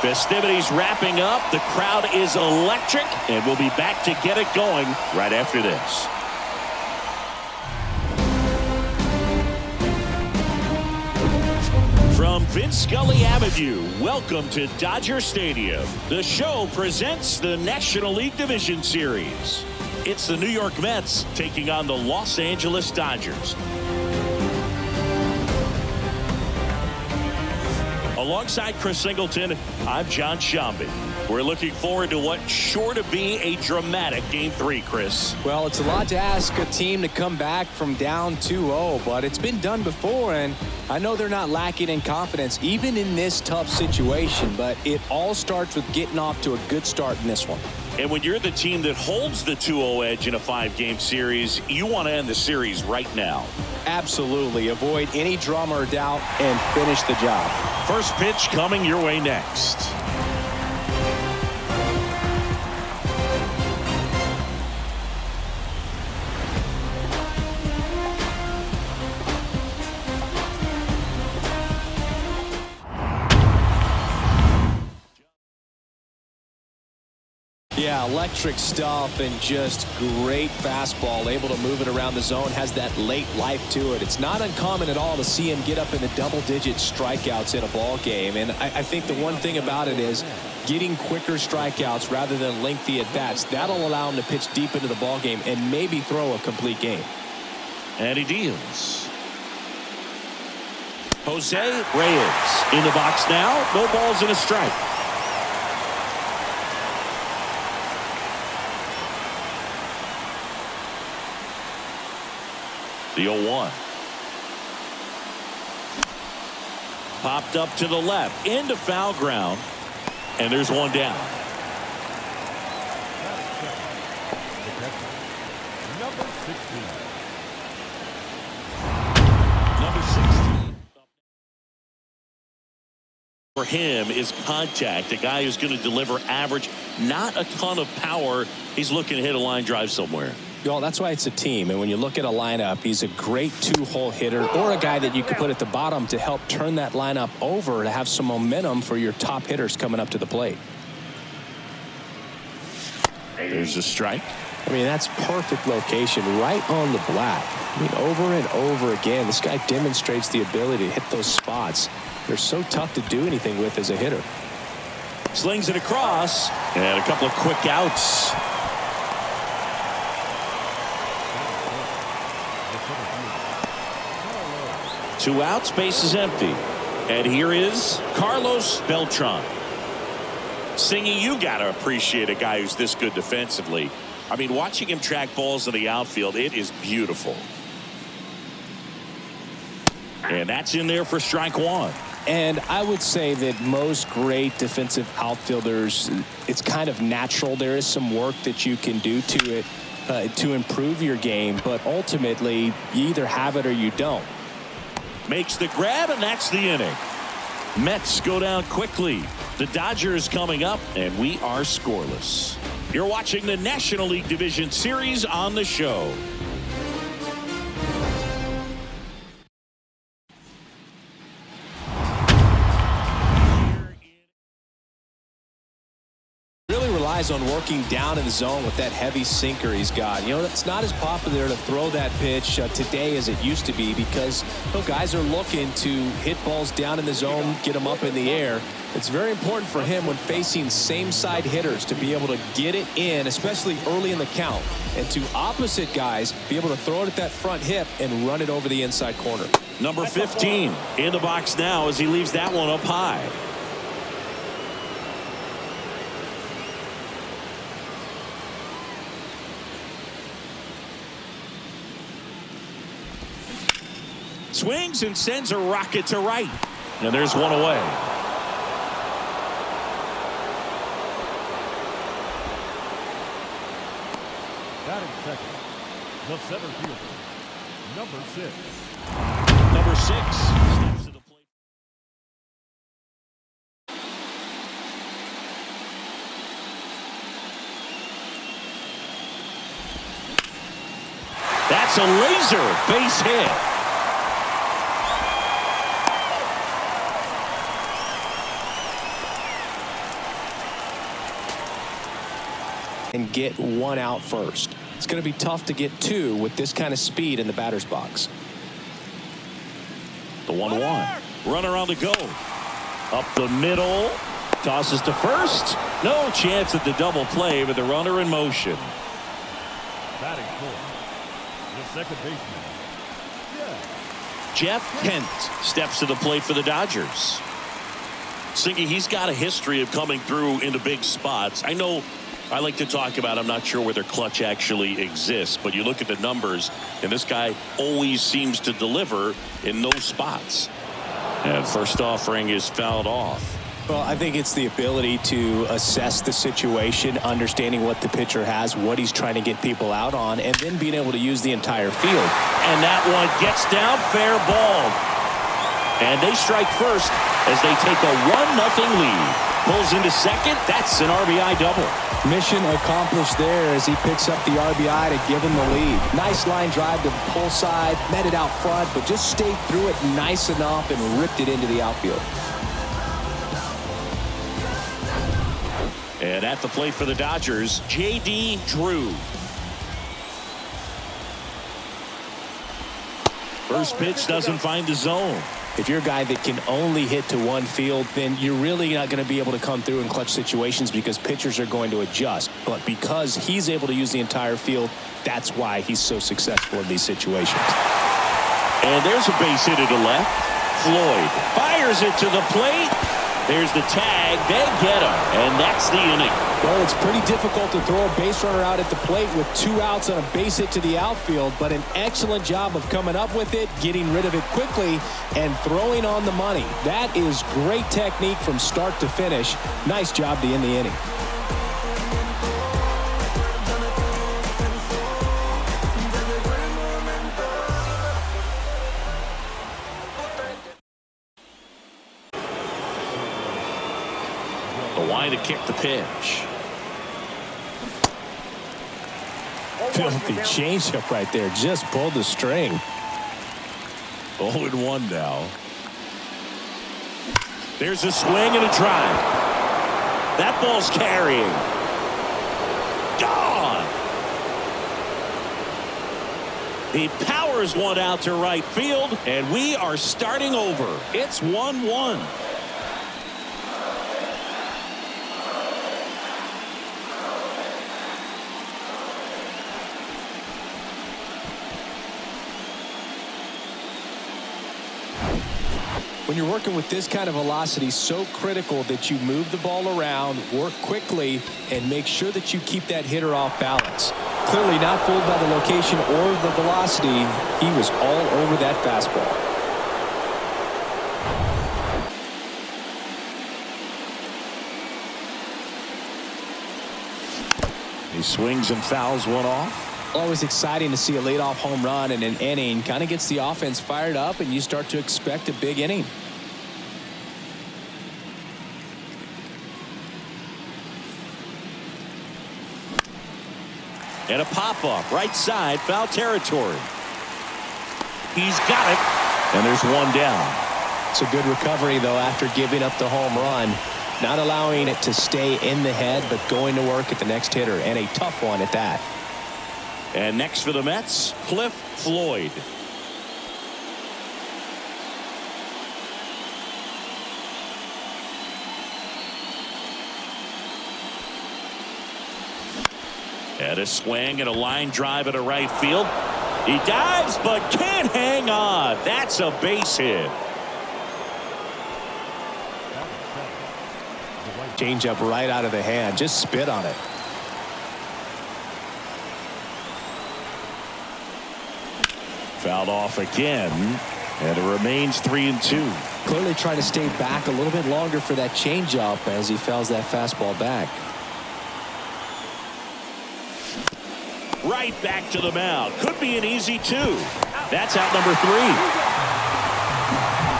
Festivities wrapping up. The crowd is electric, and we'll be back to get it going right after this. From Vince Scully Avenue, welcome to Dodger Stadium. The show presents the National League Division Series. It's the New York Mets taking on the Los Angeles Dodgers. Alongside Chris Singleton, I'm John Shambi. We're looking forward to what's sure to be a dramatic Game 3, Chris. Well, it's a lot to ask a team to come back from down 2-0, but it's been done before, and I know they're not lacking in confidence, even in this tough situation, but it all starts with getting off to a good start in this one. And when you're the team that holds the 2-0 edge in a 5-game series, you want to end the series right now. Absolutely. Avoid any drama or doubt and finish the job. First pitch coming your way next. Yeah, electric stuff and just great fastball, able to move it around the zone, has that late life to it. It's not uncommon at all to see him get up in the double-digit strikeouts in a ball game, and I think the one thing about it is getting quicker strikeouts rather than lengthy at-bats. That'll allow him to pitch deep into the ball game and maybe throw a complete game. And he deals. Jose Reyes in the box now. No balls and a strike. The 0-1. Popped up to the left into foul ground, and there's one down. Number 16 for him is contact, a guy who's going to deliver average, not a ton of power. He's looking to hit a line drive somewhere. Well, that's why it's a team, and when you look at a lineup, he's a great two-hole hitter or a guy that you could put at the bottom to help turn that lineup over to have some momentum for your top hitters coming up to the plate. There's a strike. I mean, that's perfect location right on the black. I mean, over and over again, this guy demonstrates the ability to hit those spots. They're so tough to do anything with as a hitter. Slings it across, and a couple of quick outs. Two outs, base is empty. And here is Carlos Beltran. Singy, you got to appreciate a guy who's this good defensively. I mean, watching him track balls in the outfield, it is beautiful. And that's in there for strike one. And I would say that most great defensive outfielders, it's kind of natural. There is some work that you can do to it to improve your game, but ultimately you either have it or you don't. Makes the grab, and that's the inning. Mets go down quickly. The Dodgers coming up, and we are scoreless. You're watching the National League Division Series on the show. On working down in the zone with that heavy sinker he's got. You know, it's not as popular to throw that pitch today as it used to be because guys are looking to hit balls down in the zone, get them up in the air. It's very important for him when facing same side hitters to be able to get it in, especially early in the count, and to opposite guys be able to throw it at that front hip and run it over the inside corner. Number 15 in the box now as he leaves that one up high. Swings and sends a rocket to right. And there's one away. Batting second, the center fielder, number 6. Number 6 steps to the plate. That's a laser base hit. And get one out first. It's going to be tough to get two with this kind of speed in the batter's box. The 1-1. Runner on the go. Up the middle. Tosses to first. No chance at the double play with the runner in motion. Batting fourth, the second baseman, Jeff Kent steps to the plate for the Dodgers. Singy, he's got a history of coming through into big spots. I know I like to talk about, I'm not sure whether clutch actually exists, but you look at the numbers, and this guy always seems to deliver in those spots. And first offering is fouled off. Well, I think it's the ability to assess the situation, understanding what the pitcher has, what he's trying to get people out on, and then being able to use the entire field. And that one gets down, fair ball. And they strike first as they take a 1-0 lead. Pulls into second. That's an RBI double. Mission accomplished there as he picks up the RBI to give him the lead. Nice line drive to the pull side, met it out front, but just stayed through it nice enough and ripped it into the outfield. And at the plate for the Dodgers, J.D. Drew. First pitch doesn't find the zone. If you're a guy that can only hit to one field, then you're really not going to be able to come through in clutch situations because pitchers are going to adjust. But because he's able to use the entire field, that's why he's so successful in these situations. And there's a base hit to left. Floyd fires it to the plate. There's the tag. They get him. And that's the inning. Well, it's pretty difficult to throw a base runner out at the plate with 2 outs on a base hit to the outfield, but an excellent job of coming up with it, getting rid of it quickly, and throwing on the money. That is great technique from start to finish. Nice job to end the inning. The line to kick the pitch. Filthy changeup right there. Just pulled the string. 0-1 now. There's a swing and a drive. That ball's carrying. Gone. He powers one out to right field, and we are starting over. It's 1-1. When you're working with this kind of velocity, so critical that you move the ball around, work quickly, and make sure that you keep that hitter off balance. Clearly not fooled by the location or the velocity. He was all over that fastball. He swings and fouls one off. Always exciting to see a leadoff home run in an inning. Kind of gets the offense fired up, and you start to expect a big inning. And a pop-up, right side, foul territory. He's got it, and there's one down. It's a good recovery, though, after giving up the home run. Not allowing it to stay in the head, but going to work at the next hitter, and a tough one at that. And next for the Mets, Cliff Floyd. And a swing and a line drive at a right field. He dives but can't hang on. That's a base hit. Change up right out of the hand. Just spit on it. Fouled off again, and it remains 3-2. Clearly trying to stay back a little bit longer for that changeup as he fouls that fastball back. Right back to the mound. Could be an easy 2. That's out number 3.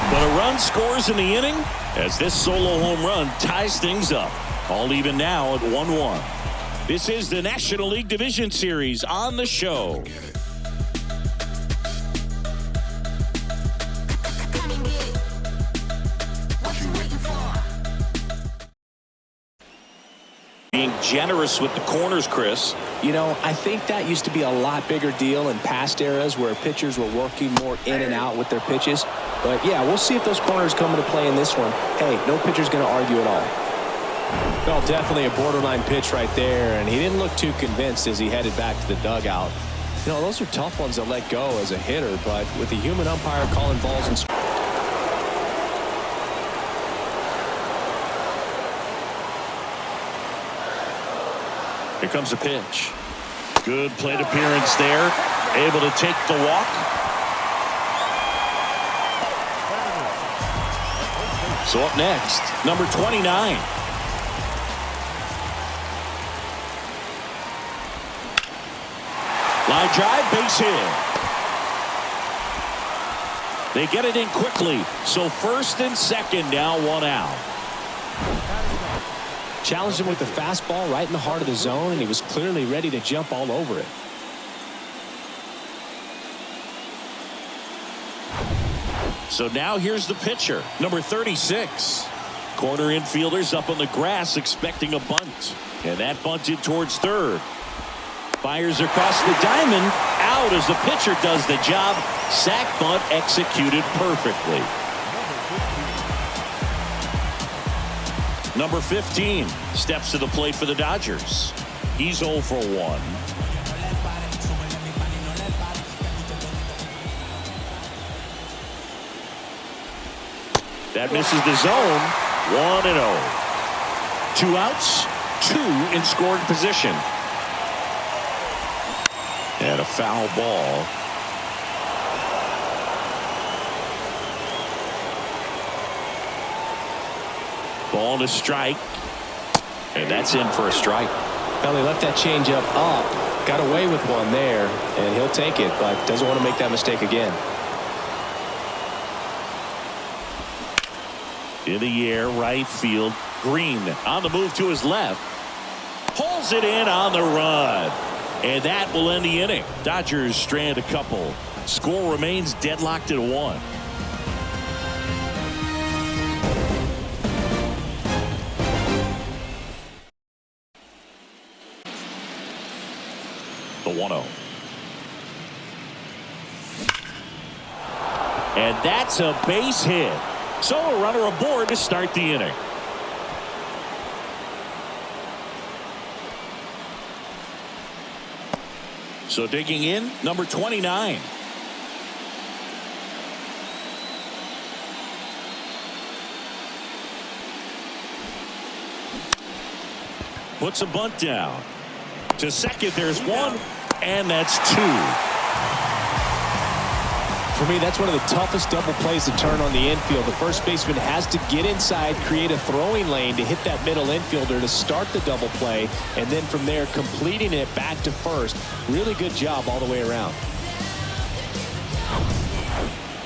But a run scores in the inning as this solo home run ties things up. All even now at 1-1. This is the National League Division Series on the show. being generous with the corners, Chris. You know, I think that used to be a lot bigger deal in past eras where pitchers were working more in and out with their pitches. But, yeah, we'll see if those corners come into play in this one. Hey, no pitcher's going to argue at all. Well, definitely a borderline pitch right there, and he didn't look too convinced as he headed back to the dugout. You know, those are tough ones to let go as a hitter, but with the human umpire calling balls and here comes a pitch. Good plate appearance there. Able to take the walk. So up next, number 29. Line drive, base hit. They get it in quickly. So first and second, now one out. challenged him with the fastball right in the heart of the zone, and he was clearly ready to jump all over it. So now here's the pitcher, number 36. Corner infielders up on the grass expecting a bunt. And that bunted towards third. Fires across the diamond. Out as the pitcher does the job. Sack bunt executed perfectly. Number 15 steps to the plate for the Dodgers. He's 0 for 1. That misses the zone. 1-0. 2 outs, 2 in scoring position. And a foul ball. Ball to strike. And that's in for a strike. Well, he left that changeup up, got away with one there, and he'll take it, but doesn't want to make that mistake again. In the air, right field. Green on the move to his left. Pulls it in on the run. And that will end the inning. Dodgers strand a couple. Score remains deadlocked at 1. The 1-0. And that's a base hit. So a runner aboard to start the inning. So digging in, number 29. Puts a bunt down. To second, there's 1, and that's 2. For me, that's one of the toughest double plays to turn on the infield. The first baseman has to get inside, create a throwing lane to hit that middle infielder to start the double play, and then from there completing it back to first. Really good job all the way around.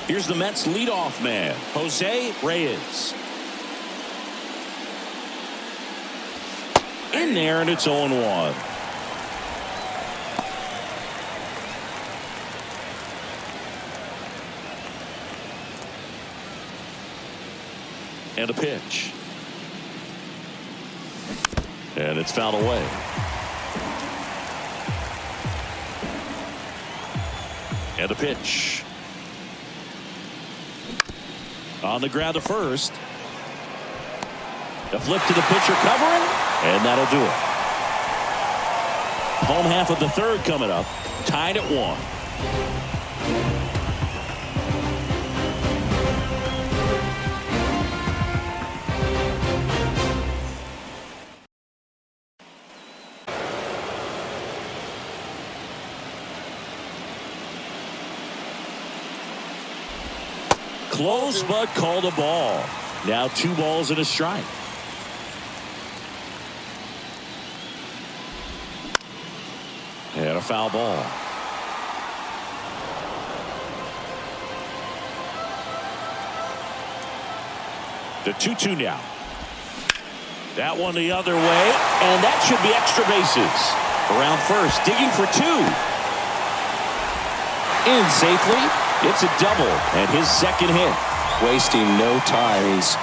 Here's the Mets leadoff man, Jose Reyes. In there, and it's 0-1. And a pitch. And it's fouled away. And a pitch. On the ground to first. A flip to the pitcher covering. And that'll do it. Home half of the third coming up. Tied at 1. Close, but called a ball. Now 2 balls and a strike. And a foul ball. The 2-2 now. That one the other way, and that should be extra bases. Around first, digging for 2. In safely. It's a double and his second hit. Wasting no time. He's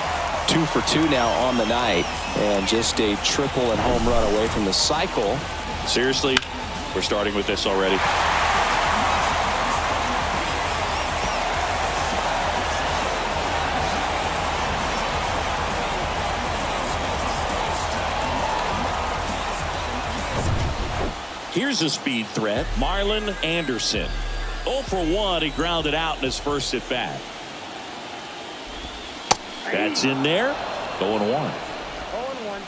2 for 2 now on the night, and just a triple and home run away from the cycle. Seriously, we're starting with this already. Here's a speed threat, Marlon Anderson. 0 for 1, he grounded out in his first at bat. That's in there. 0-1. 0-1.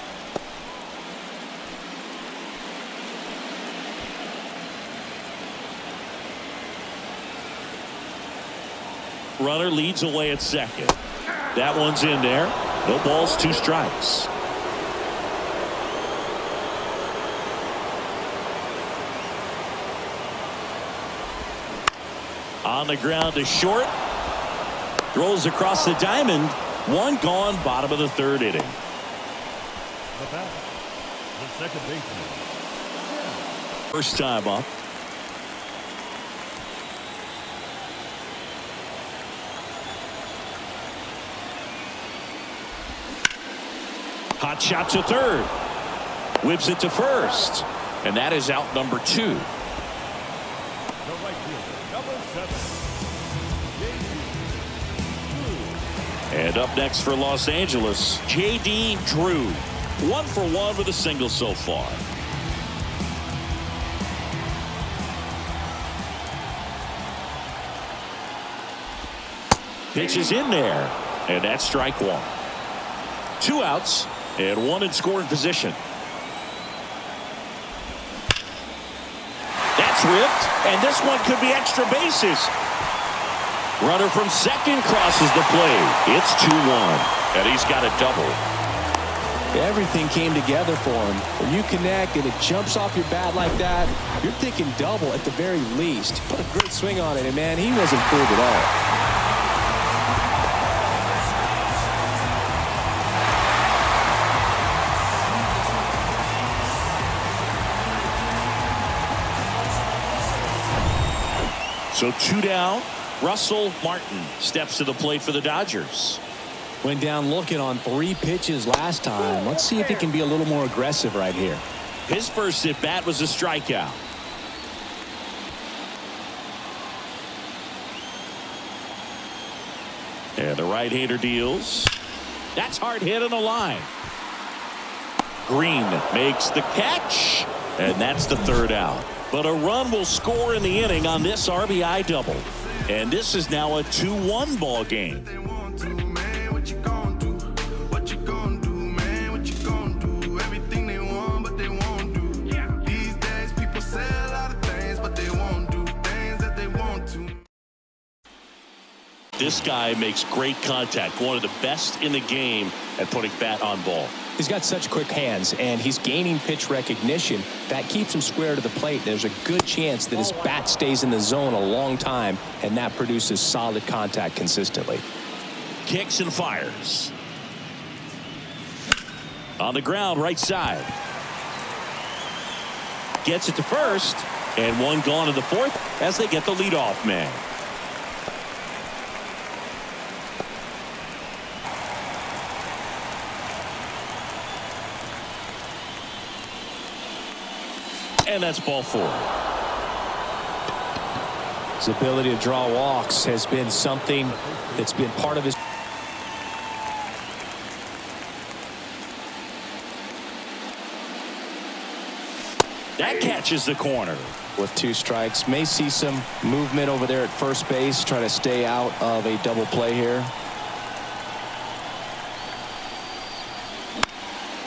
Runner leads away at second. That one's in there. No balls, 2 strikes. On the ground to short. Throws across the diamond. 1 gone, bottom of the 3rd inning. The batter, the second baseman. First time up. Hot shot to third. Whips it to first. And that is out number 2. The right fielder, number 7. And up next for Los Angeles, J.D. Drew. 1 for 1 with a single so far. Pitch is in there. And that's strike 1. 2 outs and 1 in scoring position. That's ripped, and this one could be extra bases. Runner from second crosses the plate. It's 2-1, and he's got a double. Everything came together for him. When you connect and it jumps off your bat like that, you're thinking double at the very least. Put a great swing on it, and man, he wasn't fooled at all. So 2 down. Russell Martin steps to the plate for the Dodgers. Went down looking on 3 pitches last time. Let's see if he can be a little more aggressive right here. His first at bat was a strikeout. And the right-hander deals. That's hard hit on the line. Green makes the catch, and that's the 3rd out. But a run will score in the inning on this RBI double. And this is now a 2-1 ball game. This guy makes great contact. One of the best in the game at putting bat on ball. He's got such quick hands, and he's gaining pitch recognition. That keeps him square to the plate. There's a good chance that his bat stays in the zone a long time, and that produces solid contact consistently. Kicks and fires. On the ground, right side. Gets it to first, and 1 gone in the 4th as they get the leadoff man. And that's ball 4. His ability to draw walks has been something that's been part of his. That catches the corner. With 2 strikes, may see some movement over there at first base, try to stay out of a double play here.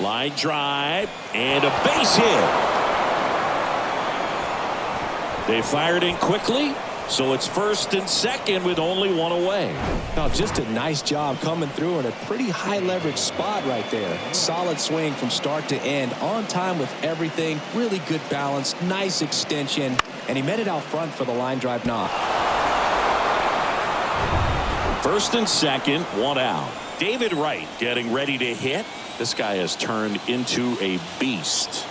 Line drive and a base hit. They fired in quickly, so it's 1st and 2nd with only 1 away. Now, just a nice job coming through in a pretty high leverage spot right there. Solid swing from start to end, on time with everything. Really good balance, nice extension, and he met it out front for the line drive knock. 1st and 2nd, 1 out. David Wright getting ready to hit. This guy has turned into a beast.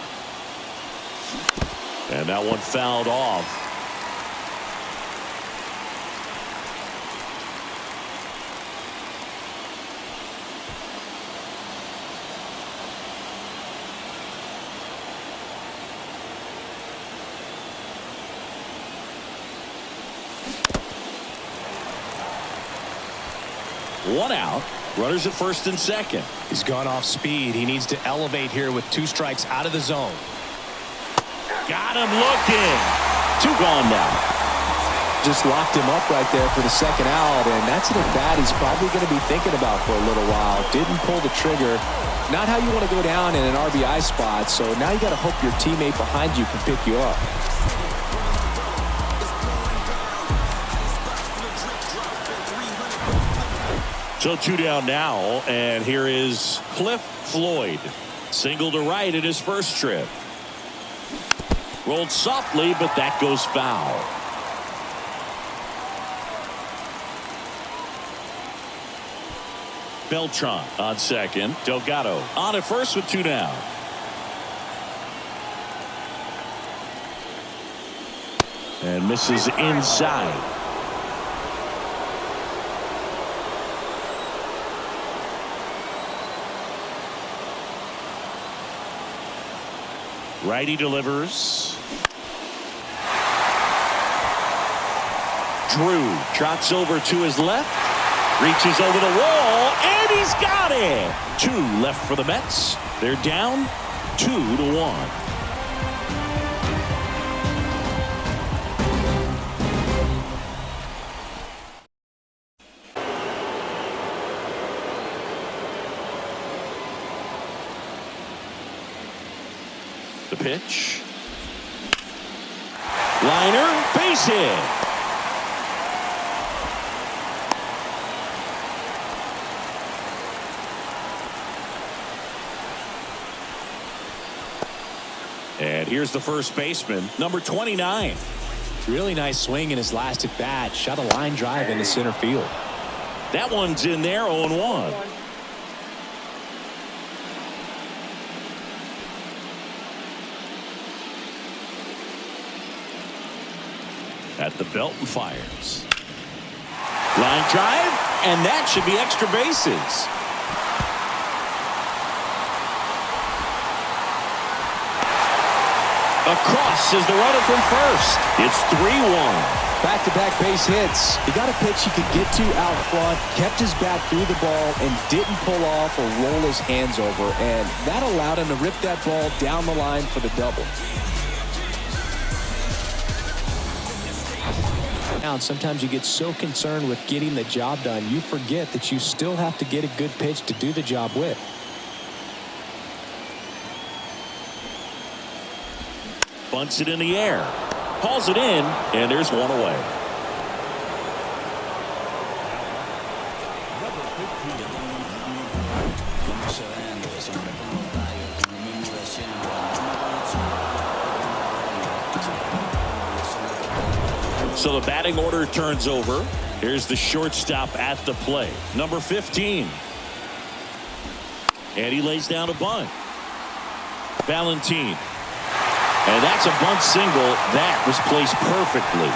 And that one fouled off. One out. Runners at first and second. He's gone off speed. He needs to elevate here with 2 strikes out of the zone. Got him looking. 2 gone now. Just locked him up right there for the second out, and that's an at-bat he's probably going to be thinking about for a little while. Didn't pull the trigger. Not how you want to go down in an RBI spot, so now you got to hope your teammate behind you can pick you up. So 2 down now, and here is Cliff Floyd. Single to right in his first trip. Rolled softly, but that goes foul. Beltran on second. Delgado on at first with 2 down. And misses inside. Righty delivers. Drew trots over to his left. Reaches over the wall, and he's got it. 2 left for the Mets. They're down 2-1. The pitch. Liner, base hit. And here's the first baseman, number 29. Really nice swing in his last at bat. Shot a line drive into center field. That one's in there, 0-1. At the belt and fires. Line drive, and that should be extra bases. Across is the runner from first. It's 3-1. Back-to-back base hits. He got a pitch he could get to out front, kept his bat through the ball, and didn't pull off or roll his hands over. And that allowed him to rip that ball down the line for the double. Now, sometimes you get so concerned with getting the job done, you forget that you still have to get a good pitch to do the job with. Bunts it in the air. Hauls it in, and there's one away. So the batting order turns over. Here's the shortstop at the plate, number 15. And he lays down a bunt. Valentin. And that's a bunt single. That was placed perfectly.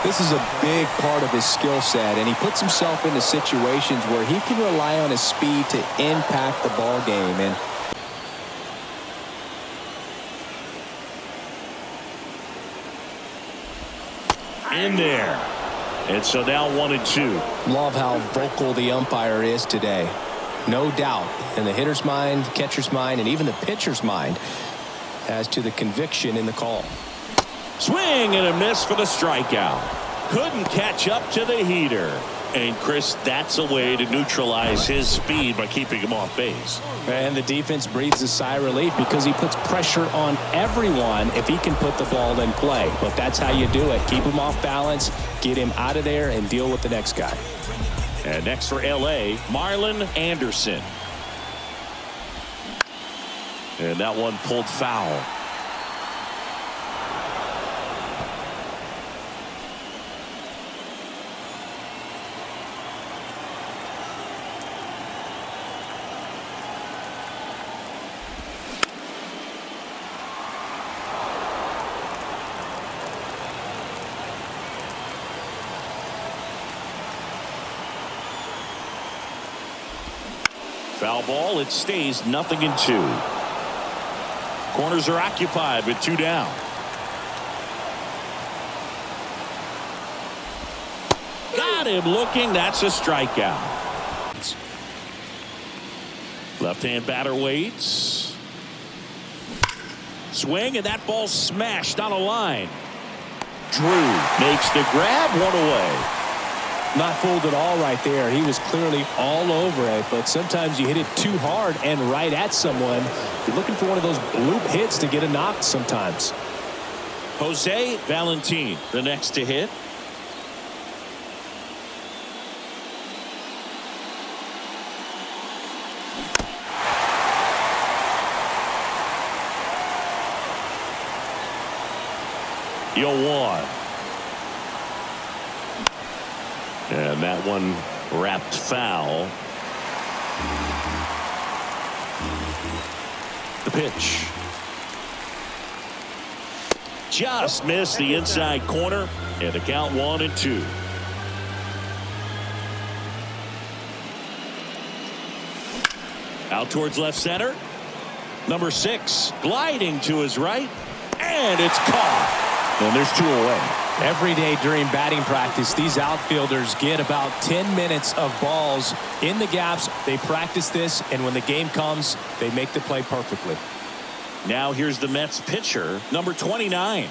This is a big part of his skill set, and he puts himself into situations where he can rely on his speed to impact the ball game. And in there. And so now 1-2. Love how vocal the umpire is today. No doubt in the hitter's mind, catcher's mind, and even the pitcher's mind as to the conviction in the call. Swing and a miss for the strikeout. Couldn't catch up to the heater. And Chris, that's a way to neutralize his speed by keeping him off base. And the defense breathes a sigh of relief because he puts pressure on everyone if he can put the ball in play. But that's how you do it. Keep him off balance, get him out of there, and deal with the next guy. And next for L.A., Marlon Anderson. And that one pulled foul. Foul ball. It stays 0-2. Corners are occupied with 2 down. Got him looking. That's a strikeout. Left-hand batter waits. Swing, and that ball smashed on a line. Drew makes the grab, one away. Not fooled at all right there. He was clearly all over it, but sometimes you hit it too hard and right at someone. You're looking for one of those bloop hits to get a knock sometimes. Jose Valentin, the next to hit. Yo, one. And that one wrapped foul. The pitch. Just missed the inside corner, and the count 1-2. Out towards left center. Number 6 gliding to his right, and it's caught. And there's 2 away. Every day during batting practice, these outfielders get about 10 minutes of balls in the gaps. They practice this, and when the game comes, they make the play perfectly. Now here's the Mets pitcher, number 29.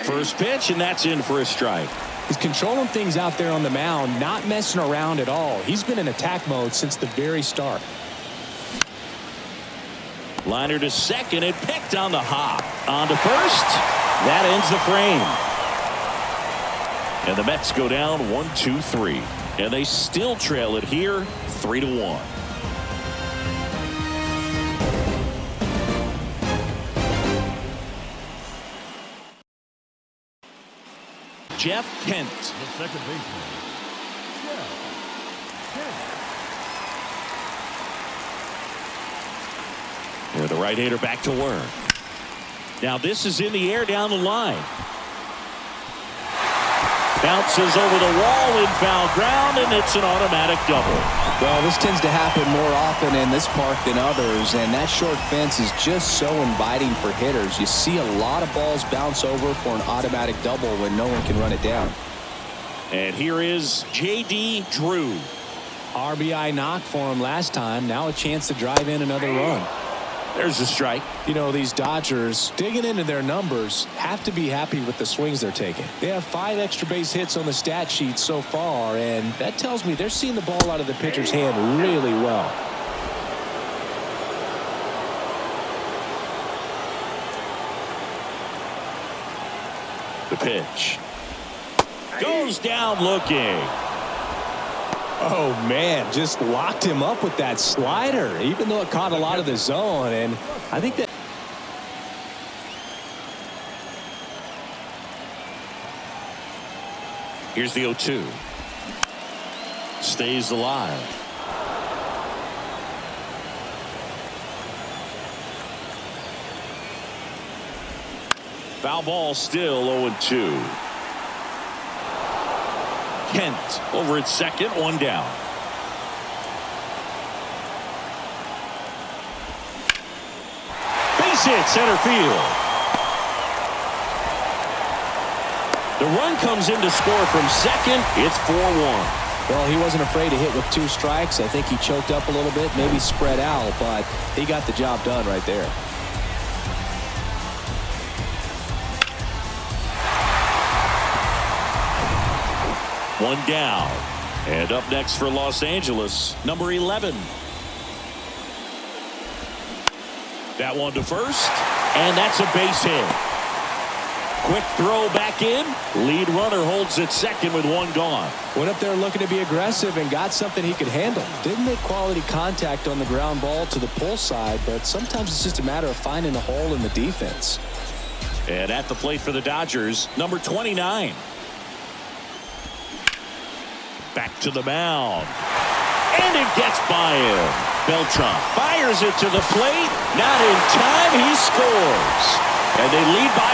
First pitch, and that's in for a strike. He's controlling things out there on the mound, not messing around at all. He's been in attack mode since the very start. Liner to second, and picked on the hop. On to first. That ends the frame. And the Mets go down 1-2-3. And they still trail it here 3-1. Jeff Kent. The second baseman. Jeff Kent. And the right-hander back to work. Now this is in the air down the line. Bounces over the wall in foul ground, and it's an automatic double. Well, this tends to happen more often in this park than others, and that short fence is just so inviting for hitters. You see a lot of balls bounce over for an automatic double when no one can run it down. And here is J.D. Drew. RBI knock for him last time. Now a chance to drive in another run. There's a strike. You know, these Dodgers, digging into their numbers, have to be happy with the swings they're taking. They have 5 extra base hits on the stat sheet so far, and that tells me they're seeing the ball out of the pitcher's hand really well. The pitch. Goes down looking. Oh, man, just locked him up with that slider, even though it caught a lot of the zone. And I think that. Here's the 0-2. Stays alive. Foul ball, still 0-2. Kent over at second, 1 down. Base hit center field. The run comes in to score from second. It's 4-1. Well, he wasn't afraid to hit with 2 strikes. I think he choked up a little bit, maybe spread out, but he got the job done right there. One down. And up next for Los Angeles, number 11. That one to first, and that's a base hit. Quick throw back in. Lead runner holds at second with 1 gone. Went up there looking to be aggressive and got something he could handle. Didn't make quality contact on the ground ball to the pull side, but sometimes it's just a matter of finding a hole in the defense. And at the plate for the Dodgers, number 29. Back to the mound. And it gets by him. Beltran fires it to the plate. Not in time. He scores. And they lead by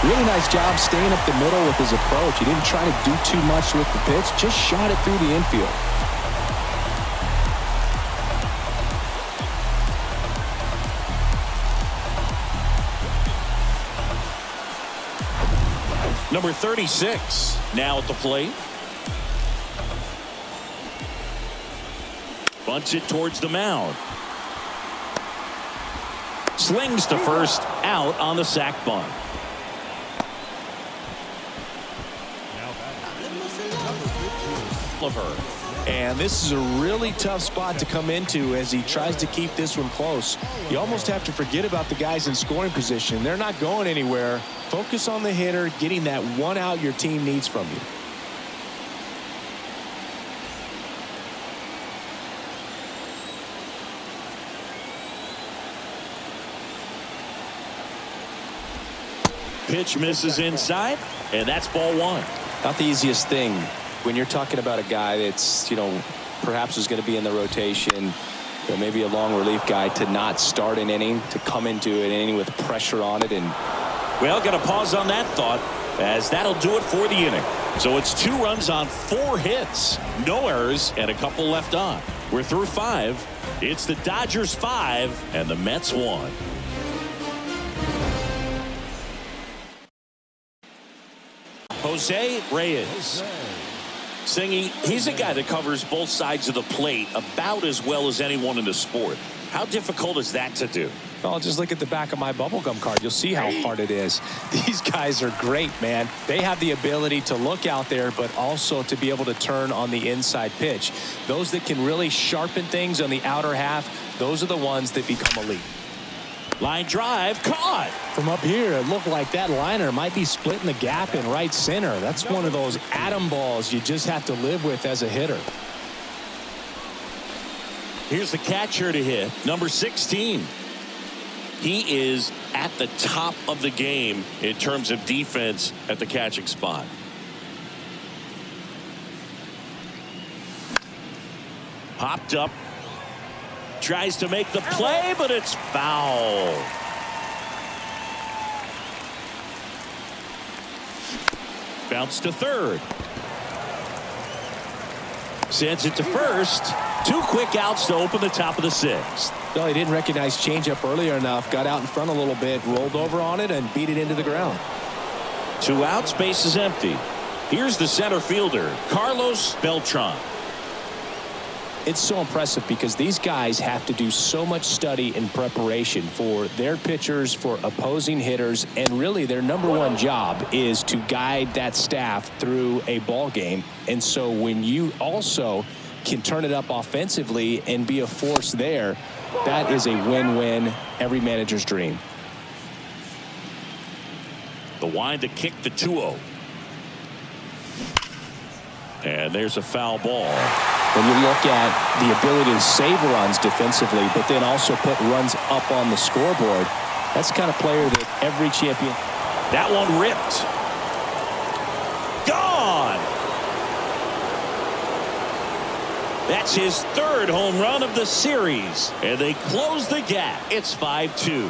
4. Really nice job staying up the middle with his approach. He didn't try to do too much with the pitch. Just shot it through the infield. Number 36 now at the plate. Bunts it towards the mound. Slings to first, out on the sac bunt. And this is a really tough spot to come into as he tries to keep this one close. You almost have to forget about the guys in scoring position. They're not going anywhere. Focus on the hitter, getting that one out your team needs from you. Pitch misses inside, and that's ball one. Not the easiest thing when you're talking about a guy that's, perhaps is going to be in the rotation, maybe a long relief guy, to not start an inning, to come into an inning with pressure on it. And well, got to pause on that thought, as that'll do it for the inning. So it's 2 runs on 4 hits, no errors, and a couple left on. We're through 5. It's the Dodgers 5 and the Mets 1. Jose Reyes. Singy, he's a guy that covers both sides of the plate about as well as anyone in the sport. How difficult is that to do? Well, just look at the back of my bubblegum card. You'll see how hard it is. These guys are great, man. They have the ability to look out there, but also to be able to turn on the inside pitch. Those that can really sharpen things on the outer half, those are the ones that become elite. Line drive, caught. From up here, it looked like that liner might be splitting the gap in right center. That's one of those atom balls you just have to live with as a hitter. Here's the catcher to hit, number 16. He is at the top of the game in terms of defense at the catching spot. Popped up. Tries to make the play, but it's foul. Bounce to third. Sends it to first. 2 quick outs to open the top of the 6th. Well, he didn't recognize changeup earlier enough. Got out in front a little bit, rolled over on it, and beat it into the ground. 2 outs, base is empty. Here's the center fielder, Carlos Beltran. It's so impressive because these guys have to do so much study and preparation for their pitchers, for opposing hitters, and really their number one job is to guide that staff through a ball game. And so when you also can turn it up offensively and be a force there, that is a win-win, every manager's dream. The wind to kick the 2-0. And there's a foul ball. When you look at the ability to save runs defensively, but then also put runs up on the scoreboard, that's the kind of player that every champion. That one ripped. Gone. That's his 3rd home run of the series, and they close the gap. It's 5-2.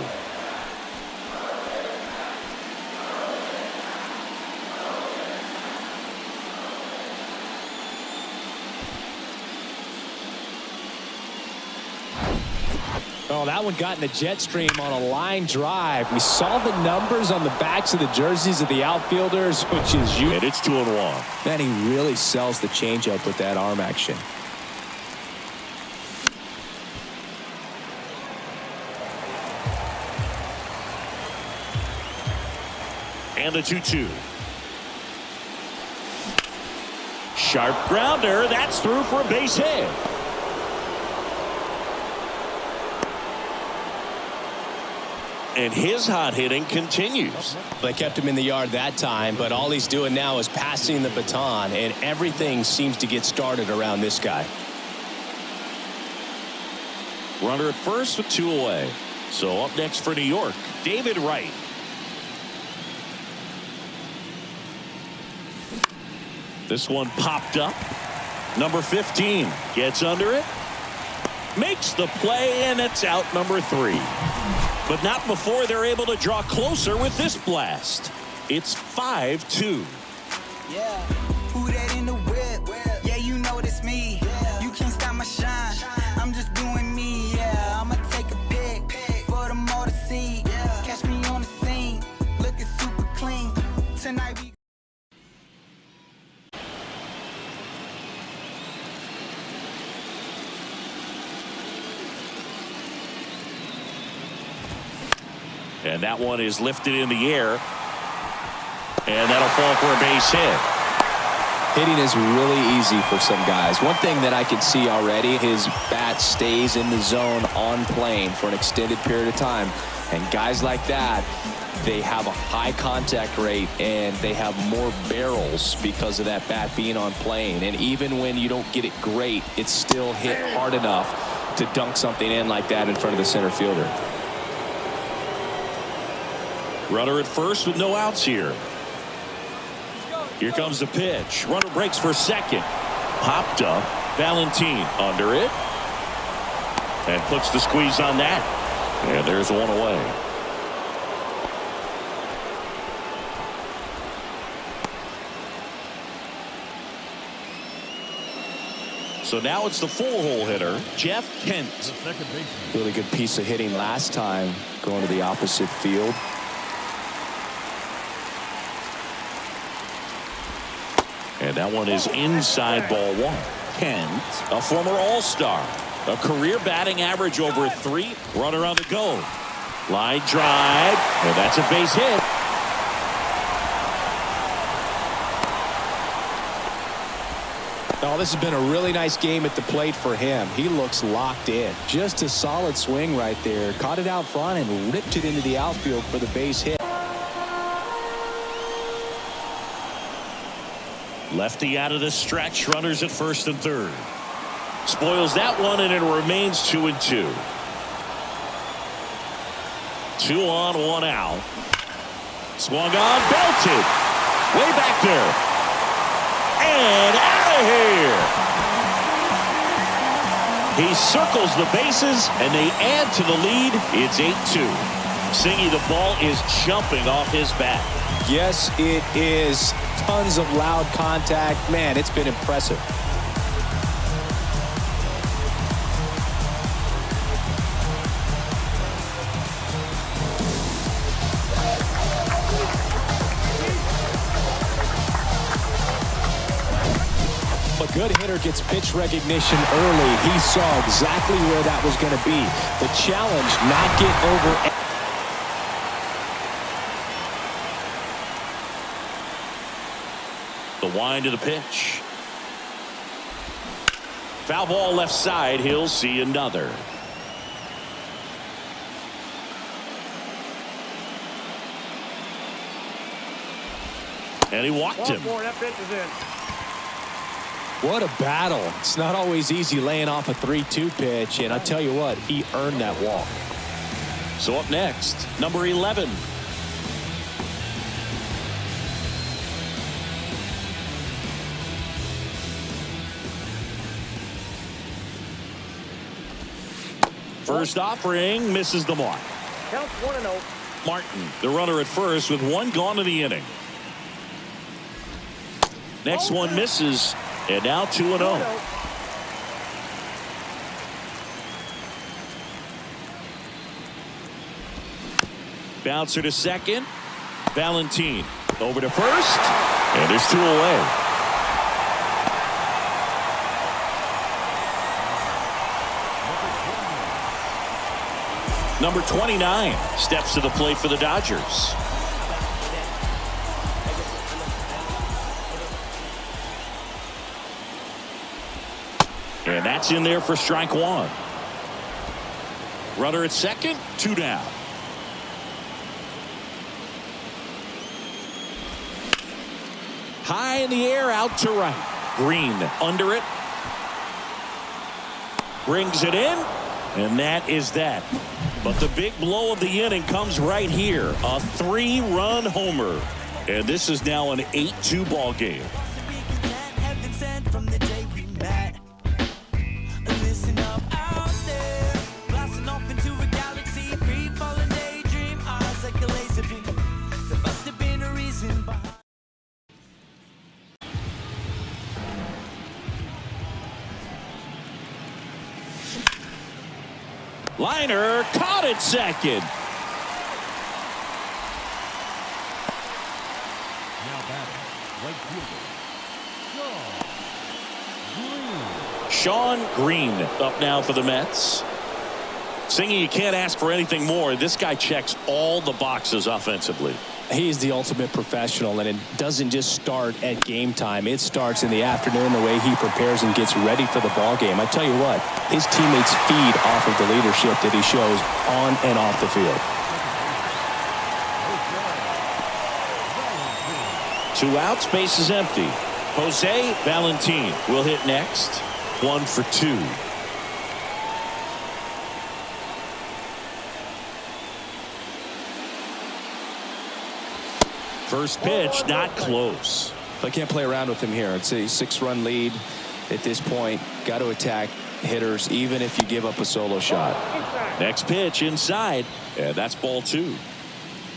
Oh, that one got in the jet stream on a line drive. We saw the numbers on the backs of the jerseys of the outfielders, which is huge. And it's 2-1. Man, he really sells the changeup with that arm action. And the 2-2. Sharp grounder. That's through for a base hit. And his hot hitting continues. They kept him in the yard that time, but all he's doing now is passing the baton, and everything seems to get started around this guy. Runner at first with 2 away. So up next for New York, David Wright. This one popped up. Number 15 gets under it. Makes the play, and it's out number 3. But not before they're able to draw closer with this blast. It's 5-2. Yeah, who that in the whip? Yeah, you know it's me. You can't stop my shine. I'm just doing me. Yeah, I'ma take a pic for them all to see. Catch me on the scene, looking super clean. Tonight we And that one is lifted in the air. And that'll fall for a base hit. Hitting is really easy for some guys. One thing that I can see already, his bat stays in the zone on plane for an extended period of time. And guys like that, they have a high contact rate and they have more barrels because of that bat being on plane. And even when you don't get it great, it's still hit hard enough to dunk something in like that in front of the center fielder. Runner at first with no outs here. Here comes the pitch. Runner breaks for second. Popped up. Valentin under it. And puts the squeeze on that. And there's one away. So now it's the four-hole hitter, Jeff Kent. The second baseman. Really good piece of hitting last time, going to the opposite field. And that one is inside ball one. Kent, a former All-Star, a career batting average over 3. Runner on the go. Line drive, and that's a base hit. Oh, this has been a really nice game at the plate for him. He looks locked in. Just a solid swing right there. Caught it out front and ripped it into the outfield for the base hit. Lefty out of the stretch. Runners at first and third. Spoils that one, and it remains 2-2. 2 on, 1 out. Swung on, belted. Way back there. And out of here. He circles the bases, and they add to the lead. It's 8-2. Singy, the ball is jumping off his bat. Yes, it is. Tons of loud contact. Man, it's been impressive. A good hitter gets pitch recognition early. He saw exactly where that was going to be. The challenge, not get over. The wind of the pitch. Foul ball left side. He'll see another. And he walked him. That pitch is in. What a battle. It's not always easy laying off a 3-2 pitch, and I tell you what, he earned that walk. So up next, number 11. First offering misses the mark. Counts 1-0. Martin, the runner at first with 1 gone in the inning. Next one misses, and now 2-0. Bouncer to second. Valentin over to first, and there's 2 away. Number 29 steps to the plate for the Dodgers. And that's in there for strike 1. Runner at second, 2 down. High in the air, out to right. Green under it. Brings it in, and that is that. But the big blow of the inning comes right here. A 3-run homer. And this is now an 8-2 ball game. Liner caught at second. Now batting, right fielder, Sean Green up now for the Mets. Singy, you can't ask for anything more. This guy checks all the boxes offensively. He's the ultimate professional, and it doesn't just start at game time. It starts in the afternoon, the way he prepares and gets ready for the ball game. I tell you what, his teammates feed off of the leadership that he shows on and off the field. 2 outs, base is empty. Jose Valentin will hit next. 1 for 2. First pitch, not close. I can't play around with him here. It's a 6-run lead at this point. Got to attack hitters, even if you give up a solo shot. Next pitch inside, and that's ball 2.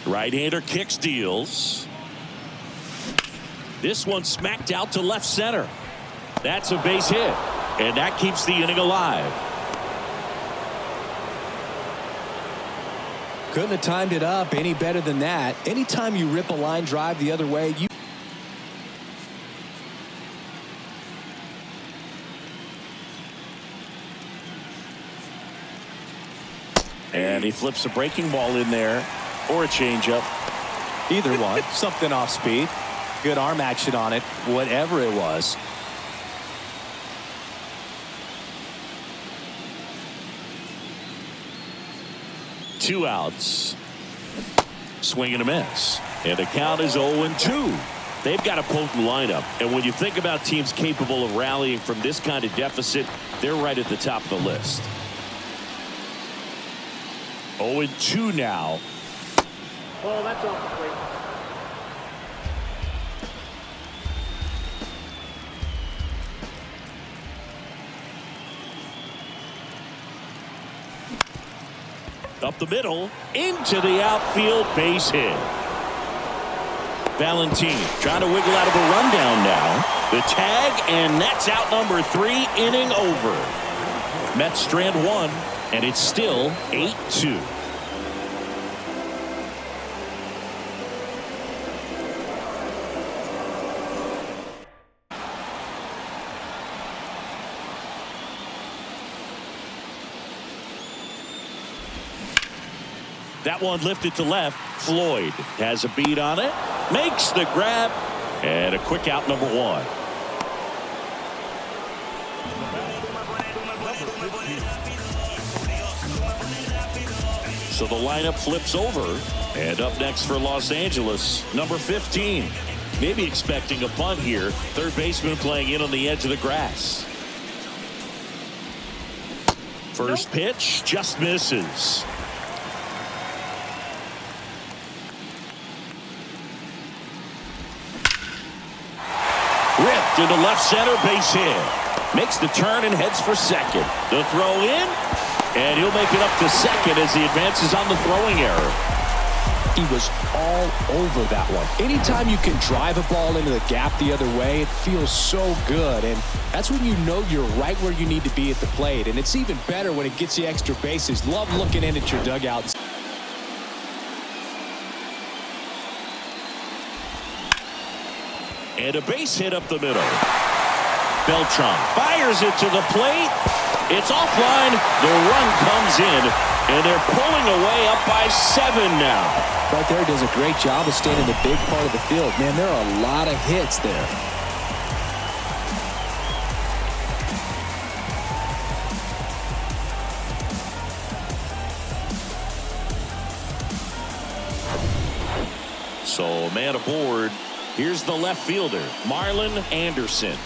Right-hander kicks, deals. This one smacked out to left center. That's a base hit, and that keeps the inning alive. Couldn't have timed it up any better than that. Anytime you rip a line drive the other way, you and he flips a breaking ball in there, or a changeup. either one. Something off speed. Good arm action on it, whatever it was. Two outs. Swing and a miss. And the count is 0-2. They've got a potent lineup. And when you think about teams capable of rallying from this kind of deficit, they're right at the top of the list. 0-2 now. Oh, that's off the plate. Up the middle, into the outfield, base hit. Valentin trying to wiggle out of a rundown now. The tag, and that's out number 3, inning over. Mets strand 1, and it's still 8-2. That one lifted to left. Floyd has a beat on it, makes the grab, and a quick out, number 1. So the lineup flips over, and up next for Los Angeles, number 15. Maybe expecting a bunt here. Third baseman playing in on the edge of the grass. First pitch just misses. Ripped into left center, base hit. Makes the turn and heads for second. The throw in, and he'll make it up to second as he advances on the throwing error. He was all over that one. Anytime you can drive a ball into the gap the other way, it feels so good. And that's when you know you're right where you need to be at the plate. And it's even better when it gets you extra bases. Love looking in at your dugout. And a base hit up the middle. Beltran fires it to the plate. It's offline. The run comes in, and they're pulling away up by 7 now. Right there, does a great job of staying in the big part of the field. Man, there are a lot of hits there. So, man aboard. Here's the left fielder, Marlon Anderson.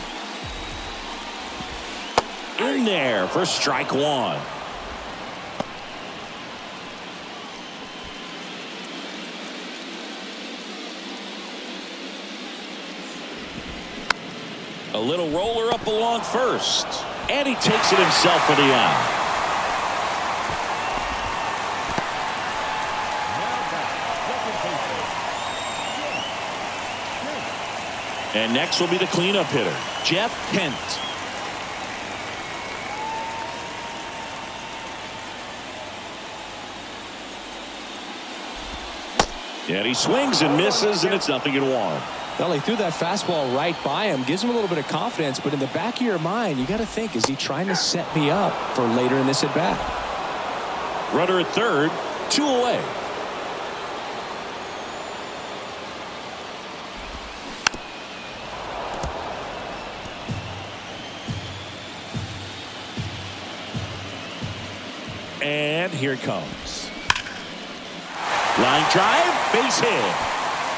In there for strike 1. A little roller up along first, and he takes it himself for the out. And next will be the cleanup hitter, Jeff Kent. And he swings and misses, and it's 0-1. Well, he threw that fastball right by him. Gives him a little bit of confidence, but in the back of your mind, you got to think, is he trying to set me up for later in this at-bat? Runner at third, 2 away. And here it comes. Line drive, base hit.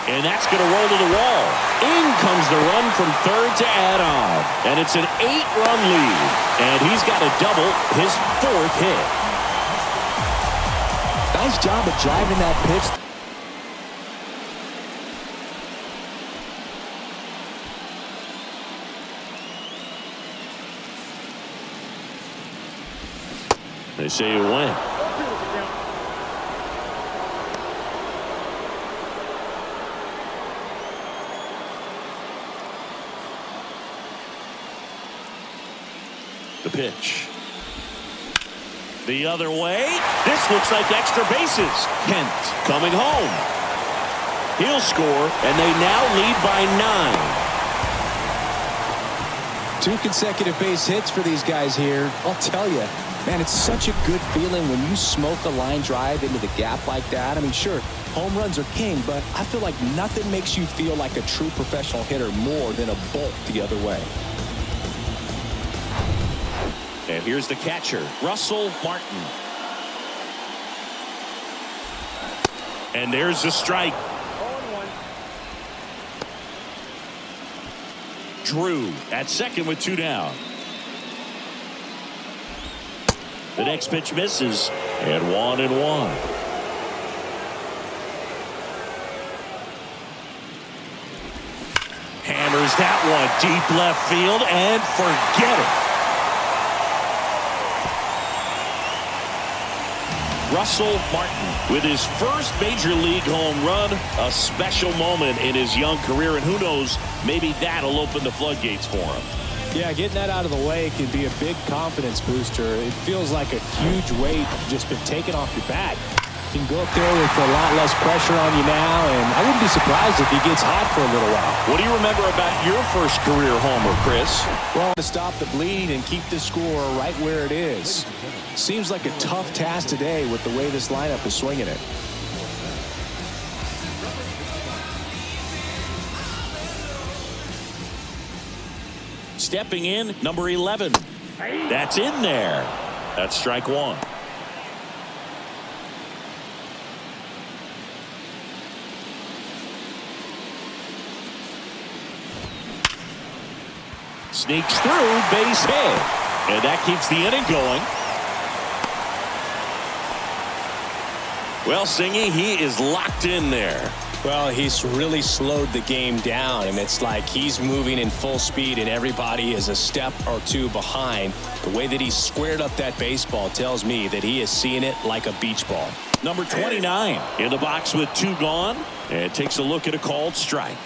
And that's going to roll to the wall. In comes the run from third to add on. And it's an 8-run lead. And he's got a double, his 4th hit. Nice job of driving that pitch. They say you win. The pitch. The other way. This looks like extra bases. Kent coming home. He'll score, and they now lead by 9. 2 consecutive base hits for these guys here. I'll tell you, man, it's such a good feeling when you smoke a line drive into the gap like that. I mean, sure, home runs are king, but I feel like nothing makes you feel like a true professional hitter more than a bolt the other way. And here's the catcher, Russell Martin. And there's the strike. 0-1. Drew at second with 2 down. The next pitch misses, and 1-1. Hammers that one deep left field, and forget it. Russell Martin with his first major league home run, a special moment in his young career, and who knows, maybe that'll open the floodgates for him. Yeah, getting that out of the way can be a big confidence booster. It feels like a huge weight just been taken off your back. You can go up there with a lot less pressure on you now, and I wouldn't be surprised if he gets hot for a little while. What do you remember about your first career homer, Chris? Well, to stop the bleed and keep the score right where it is. Seems like a tough task today with the way this lineup is swinging it. Stepping in, number 11. That's in there. That's strike 1. Sneaks through, base hit. And that keeps the inning going. Well, Singy, he is locked in there. Well, he's really slowed the game down, and it's like he's moving in full speed and everybody is a step or 2 behind. The way that he squared up that baseball tells me that he is seeing it like a beach ball. Number 29 in the box with 2 gone, and takes a look at a called strike.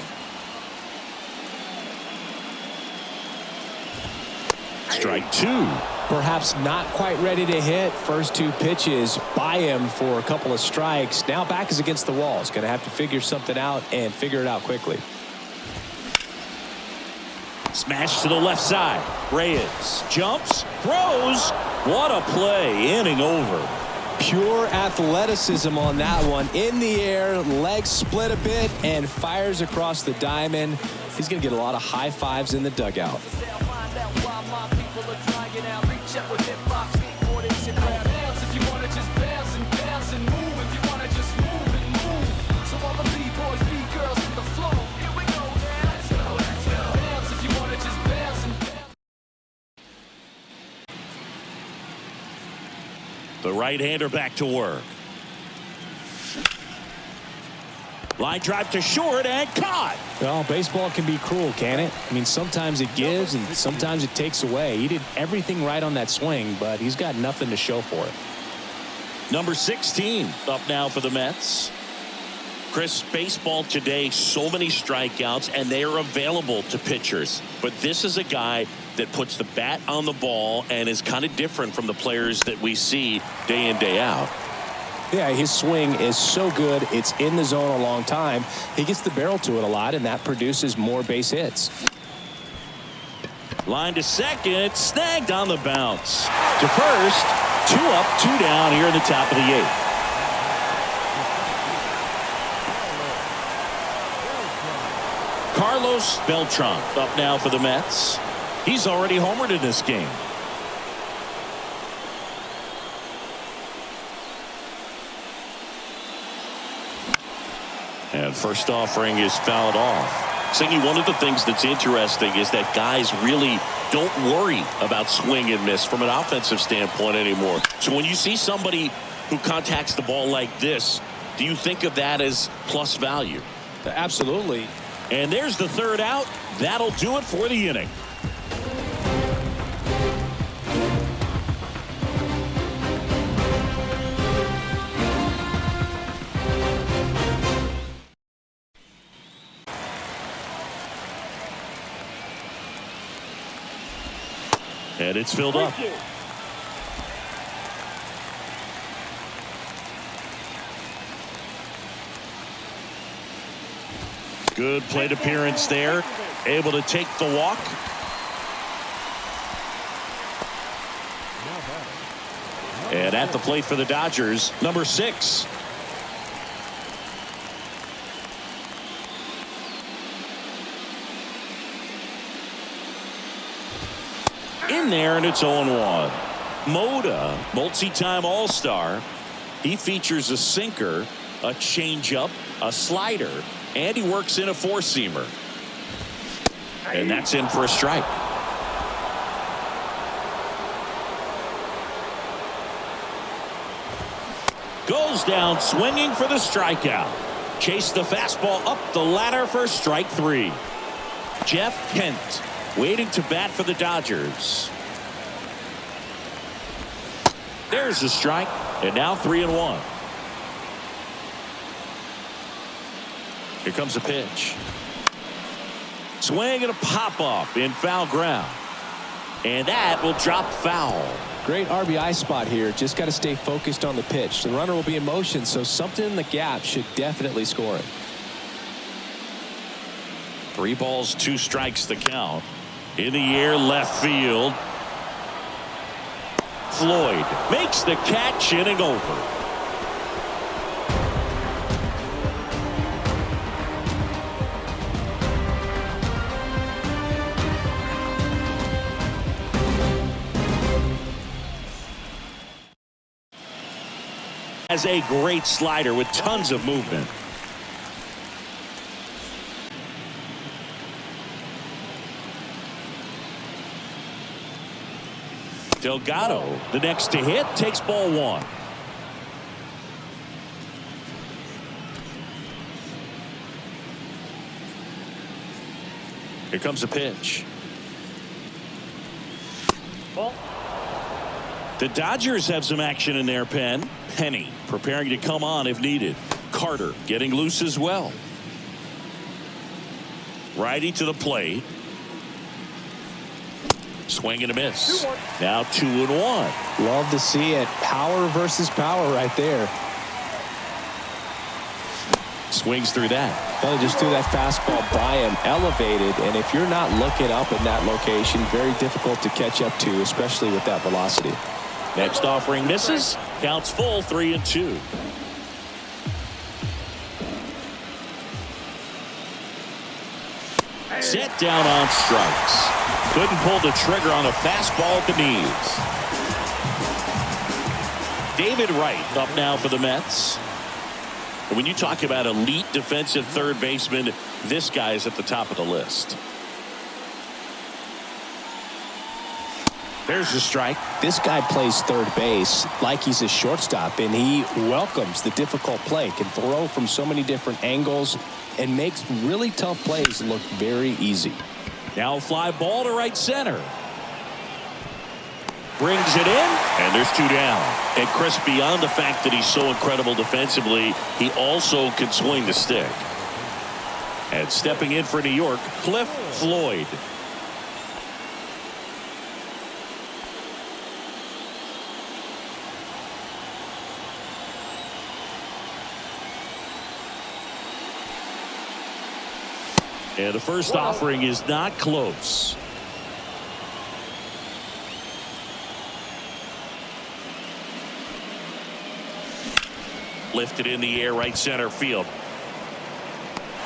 Strike 2. Perhaps not quite ready to hit. First 2 pitches by him for a couple of strikes. Now back is against the wall. He's going to have to figure something out and figure it out quickly. Smash to the left side. Reyes jumps, throws. What a play. Inning over. Pure athleticism on that one. In the air, legs split a bit, and fires across the diamond. He's going to get a lot of high fives in the dugout. The right-hander back to work. Line drive to short and caught. Well, baseball can be cruel, can it? I mean, sometimes it gives and sometimes it takes away. He did everything right on that swing, but he's got nothing to show for it. Number 16 up now for the Mets. Chris, baseball today, so many strikeouts, and they are available to pitchers. But this is a guy that puts the bat on the ball and is kind of different from the players that we see day in, day out. Yeah, his swing is so good. It's in the zone a long time. He gets the barrel to it a lot, and that produces more base hits. Line to second, snagged on the bounce. To first, 2 up, 2 down here in the top of the 8th. Carlos Beltran up now for the Mets. He's already homered in this game. And first offering is fouled off. Singy, one of the things that's interesting is that guys really don't worry about swing and miss from an offensive standpoint anymore. So when you see somebody who contacts the ball like this, do you think of that as plus value? Absolutely. And there's the 3rd out. That'll do it for the inning. And it's filled up. Good plate appearance there. Able to take the walk. And at the plate for the Dodgers, number 6. In there, and it's 0-1. Moda, multi-time All-Star. He features a sinker, a changeup, a slider, and he works in a 4-seamer. And that's in for a strike. Goes down swinging for the strikeout. Chase the fastball up the ladder for strike 3. Jeff Kent waiting to bat for the Dodgers. There's the strike, and now 3-1. Here comes a pitch. Swing and a pop-up in foul ground. And that will drop foul. Great RBI spot here. Just got to stay focused on the pitch. The runner will be in motion, so something in the gap should definitely score it. 3 balls, 2 strikes the count. In the air, left field. Floyd makes the catch, inning over. Has a great slider with tons of movement. Delgado, the next to hit, takes ball 1. Here comes a pitch. Ball. The Dodgers have some action in their pen. Penny preparing to come on if needed. Carter getting loose as well. Righty to the plate. Swing and a miss. Now 2-1. Love to see it. Power versus power right there. Swings through that. Well, just threw that fastball by him, elevated, and if you're not looking up in that location, very difficult to catch up to, especially with that velocity. Next offering misses. Counts full, 3-2. Set down on strikes. Couldn't pull the trigger on a fastball at the knees. David Wright up now for the Mets. And when you talk about elite defensive third baseman, this guy is at the top of the list. There's the strike. This guy plays third base like he's a shortstop, and he welcomes the difficult play, can throw from so many different angles, and makes really tough plays look very easy. Now fly ball to right center. Brings it in, and there's 2 down. And Chris, beyond the fact that he's so incredible defensively, he also can swing the stick. And stepping in for New York, Cliff Floyd. And the first offering is not close. Lifted in the air right center field.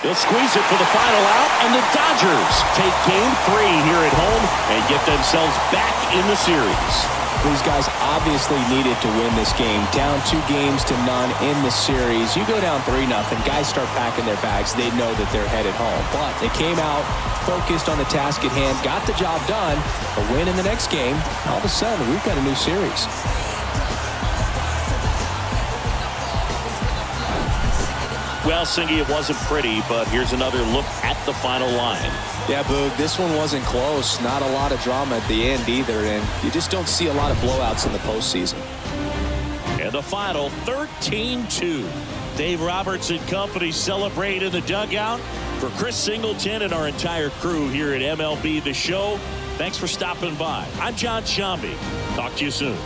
They'll squeeze it for the final out, and the Dodgers take game 3 here at home and get themselves back in the series. These guys obviously needed to win this game. Down 2-0 in the series. You go down 3-0, guys start packing their bags. They know that they're headed home. But they came out focused on the task at hand, got the job done, a win in the next game. All of a sudden, we've got a new series. Well, Singy, it wasn't pretty, but here's another look at the final line. Yeah, Boog, this one wasn't close. Not a lot of drama at the end either, and you just don't see a lot of blowouts in the postseason. And the final, 13-2. Dave Roberts and company celebrate in the dugout. For Chris Singleton and our entire crew here at MLB The Show, thanks for stopping by. I'm John Shambi. Talk to you soon.